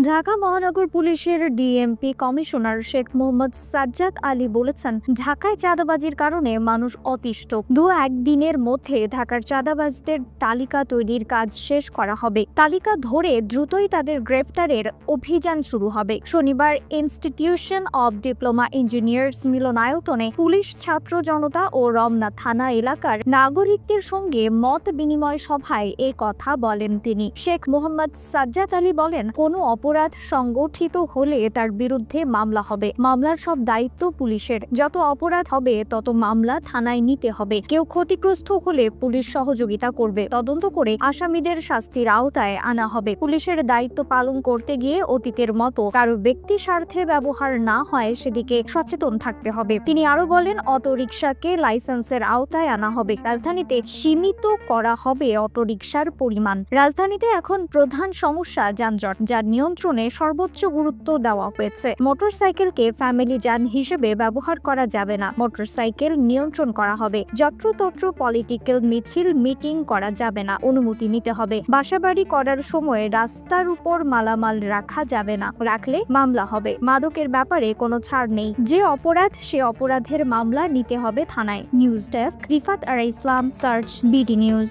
ঢাকা মহানগর পুলিশের DMP commissioner Sheikh Mohammad Sajjad Ali বলেছেন, ঢাকায় চাঁদাবাজির কারণে মানুষ অতিষ্ঠ। 2-1 দিনের মধ্যে ঢাকার চাঁদাবাজদের তালিকা তৈরির কাজ শেষ করা হবে। তালিকা ধরে দ্রুতই তাদের গ্রেফতারের অভিযান শুরু হবে। শনিবার ইনস্টিটিউশন অব ডিপ্লোমা ইঞ্জিনিয়ার্স মিলনায়তনে পুলিশ, ছাত্র জনতা ও রমনা থানা এলাকার নাগরিকদের সঙ্গে মত বিনিময় সভায় এ কথা বলেন তিনি। শেখ মোহাম্মদ সাজ্জাদ আলী বলেন, কোনো অপরাধ সংগঠিত হলে তার বিরুদ্ধে মামলা হবে। মামলার সব দায়িত্ব পুলিশের। যত অপরাধ হবে তত মামলা থানায় নিতে হবে। কেউ ক্ষতিগ্রস্ত হলে পুলিশ সহযোগিতা করবে। তদন্ত করে আসামিদের শাস্তির আওতায় আনা হবে। পুলিশের দায়িত্ব পালন করতে গিয়ে অতীতের মতো কারো ব্যক্তি স্বার্থে ব্যবহার না হয় সেদিকে সচেতন থাকতে হবে। তিনি আরো বলেন, অটোরিকশাকে লাইসেন্সের আওতায় আনা হবে। রাজধানীতে সীমিত করা হবে অটোরিকশার পরিমাণ। রাজধানীতে এখন প্রধান সমস্যা যানজট, যার নিয়ন্ত্রণে সর্বোচ্চ গুরুত্ব দেওয়া হয়েছে। মোটরসাইকেলকে ফ্যামিলি যান হিসেবে ব্যবহার করা যাবে না। মোটরসাইকেল নিয়ন্ত্রণ করা হবে। যত্রতত্র পলিটিক্যাল মিছিল, মিটিং করা যাবে না। অনুমতি নিতে হবে। বাসাবাড়ি করার সময় রাস্তার উপর মালামাল রাখা যাবে না। রাখলে মামলা হবে। মাদকের ব্যাপারে কোনো ছাড় নেই। যে অপরাধ সে অপরাধের মামলা নিতে হবে থানায়। নিউজ ডেস্ক, রিফাত আর ইসলাম, সার্চ, বিডি নিউজ।